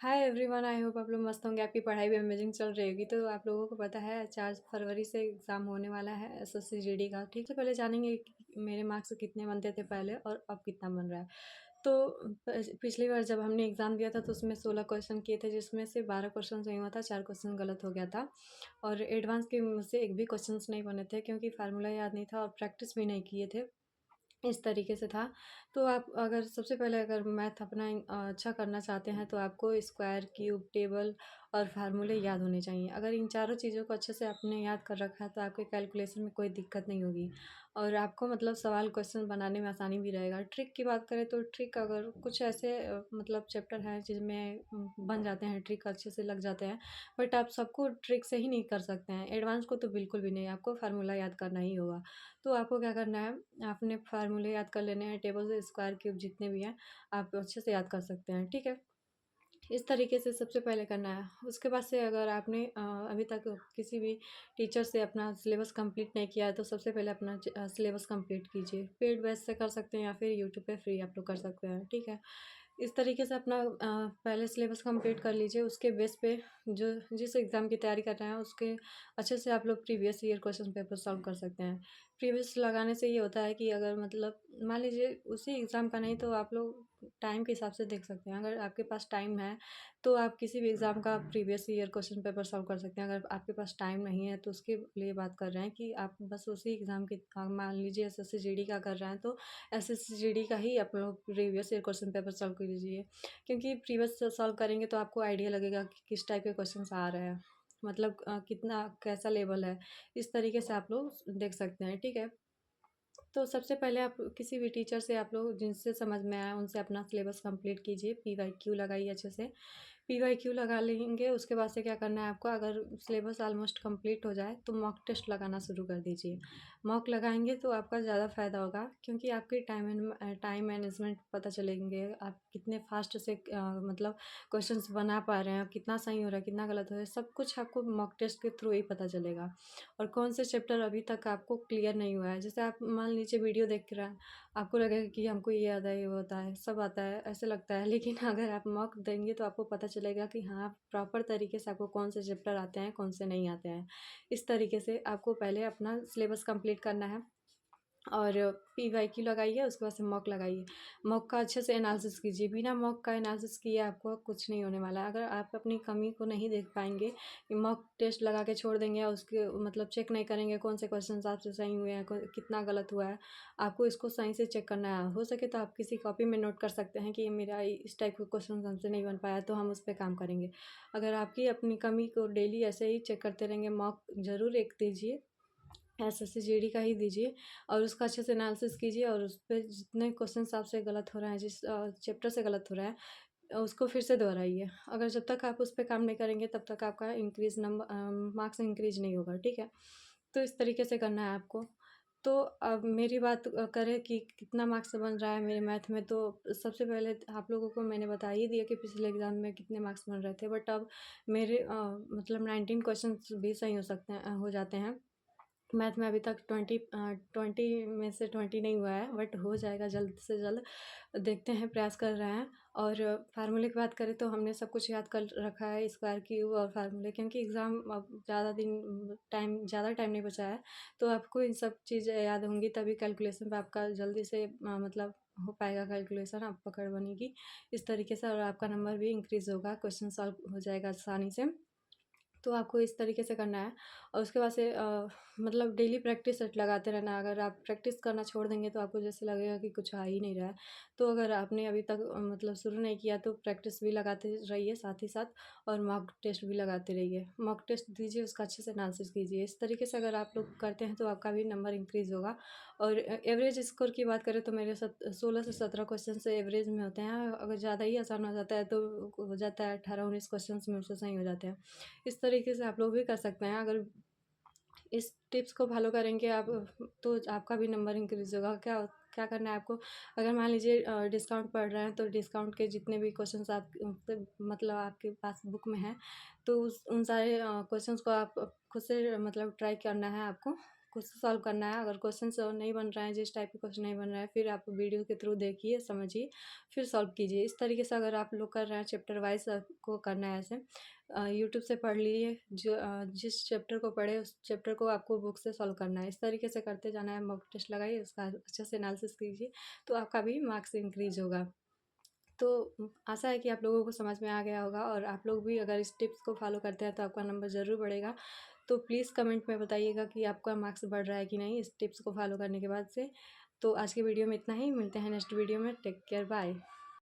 Hi everyone, I hope आप लोग मस्त होंगे। आपकी पढ़ाई भी अमेजिंग चल रही होगी। तो आप लोगों को पता है 4 फरवरी से एग्ज़ाम होने वाला है एसएससी जीडी का। ठीक है, पहले जानेंगे कि मेरे मार्क्स कितने बनते थे पहले और अब कितना बन रहा है। तो पिछली बार जब हमने एग्ज़ाम दिया था तो उसमें 16 क्वेश्चन किए थे, जिसमें से 12 क्वेश्चन सही हुआ था, 4 क्वेश्चन गलत हो गया था। और एडवांस के मुझसे एक भी क्वेश्चन नहीं बने थे, क्योंकि फार्मूला याद नहीं था और प्रैक्टिस भी नहीं किए थे। इस तरीके से था। तो आप अगर सबसे पहले अगर मैथ अपना अच्छा करना चाहते हैं तो आपको स्क्वायर, क्यूब, टेबल और फार्मूले याद होने चाहिए। अगर इन चारों चीज़ों को अच्छे से आपने याद कर रखा है तो आपके कैलकुलेशन में कोई दिक्कत नहीं होगी और आपको मतलब सवाल क्वेश्चन बनाने में आसानी भी रहेगा। ट्रिक की बात करें तो ट्रिक अगर कुछ ऐसे मतलब चैप्टर हैं जिसमें बन जाते हैं, ट्रिक अच्छे से लग जाते हैं, बट आप सबको ट्रिक से ही नहीं कर सकते हैं। एडवांस को तो बिल्कुल भी नहीं, आपको फार्मूला याद करना ही होगा। तो आपको क्या करना है, आपने फार्मूले याद कर लेने हैं, टेबल, स्क्वायर, क्यूब जितने भी हैं आप अच्छे से याद कर सकते हैं। ठीक है, इस तरीके से सबसे पहले करना है। उसके बाद से अगर आपने अभी तक किसी भी टीचर से अपना सिलेबस कंप्लीट नहीं किया है तो सबसे पहले अपना सिलेबस कंप्लीट कीजिए। पेड बेस से कर सकते हैं या फिर यूट्यूब पे फ्री आप लोग कर सकते हैं। ठीक है, इस तरीके से अपना पहले सिलेबस कंप्लीट कर लीजिए। उसके बेस पे जो जिस एग्ज़ाम की तैयारी कर रहे हैं उसके अच्छे से आप लोग previous year question paper solve कर सकते हैं। प्रीवियस लगाने से ये होता है कि अगर मतलब मान लीजिए उसी एग्ज़ाम का नहीं तो आप लोग टाइम के हिसाब से देख सकते हैं। अगर आपके पास टाइम है तो आप किसी भी एग्ज़ाम का previous year question paper solve कर सकते हैं। अगर आपके पास टाइम नहीं है तो उसके लिए बात कर रहे हैं कि आप बस उसी एग्ज़ाम की मान लीजिए एसएससी जीडी का कर रहे हैं तो एसएससी जीडी का ही आप लोग previous year question paper solve कीजिए। क्योंकि प्रीवियस सॉल्व करेंगे तो आपको आइडिया लगेगा कि किस टाइप के क्वेश्चंस आ रहे हैं, मतलब कितना कैसा लेवल है। इस तरीके से आप लोग देख सकते हैं। ठीक है, तो सबसे पहले आप किसी भी टीचर से आप लोग जिनसे समझ में आए उनसे अपना सिलेबस कंप्लीट कीजिए। पीवाईक्यू लगाइए अच्छे से। पीवाईक्यू लगा लेंगे, उसके बाद से क्या करना है आपको, अगर सिलेबस ऑलमोस्ट कंप्लीट हो जाए तो मॉक टेस्ट लगाना शुरू कर दीजिए। मॉक लगाएंगे तो आपका ज़्यादा फ़ायदा होगा, क्योंकि आपकी टाइम मैनेजमेंट पता चलेंगे, आप कितने फास्ट से मतलब क्वेश्चंस बना पा रहे हैं, कितना सही हो रहा है, कितना गलत हो रहा है, सब कुछ आपको मॉक टेस्ट के थ्रू ही पता चलेगा। और कौन से चैप्टर अभी तक आपको क्लियर नहीं हुआ है, जैसे आप मान लीजिए वीडियो देख रहे हैं, आपको लगेगा कि हमको ये आता है, ये होता है, सब आता है, ऐसे लगता है, लेकिन अगर आप मॉक देंगे तो आपको पता चलेगा कि हाँ प्रॉपर तरीके से आपको कौन से चैप्टर आते हैं, कौन से नहीं आते हैं। इस तरीके से आपको पहले अपना सिलेबस कंप्लीट करना है और पीवाईक्यू लगाइए, उसके बाद से मॉक लगाइए। मॉक का अच्छे से एनालिसिस कीजिए। बिना मॉक का एनालिसिस किए आपको कुछ नहीं होने वाला है। अगर आप अपनी कमी को नहीं देख पाएंगे, कि मॉक टेस्ट लगा के छोड़ देंगे और उसके मतलब चेक नहीं करेंगे कौन से क्वेश्चन आपसे सही हुए हैं, कितना गलत हुआ है, आपको इसको सही से चेक करना है। हो सके तो आप किसी कॉपी में नोट कर सकते हैं कि मेरा इस टाइप का क्वेश्चन हमसे नहीं बन पाया, तो हम उस पर काम करेंगे। अगर आपकी अपनी कमी को डेली ऐसे ही चेक करते रहेंगे, मॉक ज़रूर एक दीजिए, एसएससी जीडी का ही दीजिए और उसका अच्छे से एनालिसिस कीजिए और उस पे जितने क्वेश्चंस आपसे गलत हो रहे हैं, जिस चैप्टर से गलत हो रहा है, उसको फिर से दोहराइए। अगर जब तक आप उस पे काम नहीं करेंगे तब तक आपका मार्क्स इंक्रीज नहीं होगा। ठीक है, तो इस तरीके से करना है आपको। तो अब मेरी बात करें कि कितना मार्क्स बन रहा है मेरे मैथ में, तो सबसे पहले आप लोगों को मैंने बता ही दिया कि पिछले एग्ज़ाम में कितने मार्क्स बन रहे थे, बट अब मेरे मतलब 19 क्वेश्चन भी सही हो सकते हैं, हो जाते हैं। मैथ में अभी तक 20 में से 20 नहीं हुआ है, बट हो जाएगा जल्द से जल्द। देखते हैं, प्रयास कर रहे हैं। और फार्मूले की बात करें तो हमने सब कुछ याद कर रखा है, स्क्वायर, क्यूब और फार्मूले, क्योंकि एग्ज़ाम अब ज़्यादा टाइम नहीं बचा है। तो आपको इन सब चीज़ें याद होंगी, तभी कैलकुलेशन पे आपका जल्दी से मतलब हो पाएगा कैलकुलेशन, आप पकड़ बनेगी इस तरीके से, और आपका नंबर भी इंक्रीज़ होगा, क्वेश्चन सॉल्व हो जाएगा आसानी से। तो आपको इस तरीके से करना है और उसके बाद से मतलब डेली प्रैक्टिस सेट लगाते रहना। अगर आप प्रैक्टिस करना छोड़ देंगे तो आपको जैसे लगेगा कि कुछ आ ही नहीं रहा है। तो अगर आपने अभी तक मतलब शुरू नहीं किया तो प्रैक्टिस भी लगाते रहिए साथ ही साथ, और मॉक टेस्ट भी लगाते रहिए। मॉक टेस्ट दीजिए, उसका अच्छे से एनालिसिस कीजिए। इस तरीके से अगर आप लोग करते हैं तो आपका भी नंबर इंक्रीज़ होगा। और एवरेज स्कोर की बात करें तो मेरे 16 से 17 क्वेश्चन से एवरेज में होते हैं। अगर ज़्यादा ही आसान हो जाता है तो हो जाता है 18-19 क्वेश्चन में उससे सही हो जाते हैं। इस तरीके से आप लोग भी कर सकते हैं। अगर इस टिप्स को फॉलो करेंगे आप तो आपका भी नंबर इंक्रीज होगा। क्या क्या करना है आपको, अगर मान लीजिए डिस्काउंट पड़ रहा है तो डिस्काउंट के जितने भी क्वेश्चंस आप मतलब आपके पास बुक में है तो उन सारे क्वेश्चंस को आप खुद से मतलब ट्राई करना है आपको। क्वेश्चन सॉल्व करना है। अगर क्वेश्चन सॉल्व नहीं बन रहे हैं, जिस टाइप के क्वेश्चन नहीं बन रहा है, फिर आप वीडियो के थ्रू देखिए, समझिए, फिर सॉल्व कीजिए। इस तरीके से अगर आप लोग कर रहे हैं, चैप्टर वाइज आपको करना है ऐसे। यूट्यूब से पढ़ लीजिए, जो जिस चैप्टर को पढ़े उस चैप्टर को आपको बुक से सॉल्व करना है। इस तरीके से करते जाना है। मॉक टेस्ट लगाइए, उसका अच्छे से एनालिसिस कीजिए, तो आपका भी मार्क्स इंक्रीज होगा। तो आशा है कि आप लोगों को समझ में आ गया होगा, और आप लोग भी अगर इस टिप्स को फॉलो करते हैं तो आपका नंबर ज़रूर बढ़ेगा। तो प्लीज़ कमेंट में बताइएगा कि आपका मार्क्स बढ़ रहा है कि नहीं इस टिप्स को फॉलो करने के बाद से। तो आज की वीडियो में इतना ही, मिलते हैं नेक्स्ट वीडियो में। Take care, bye.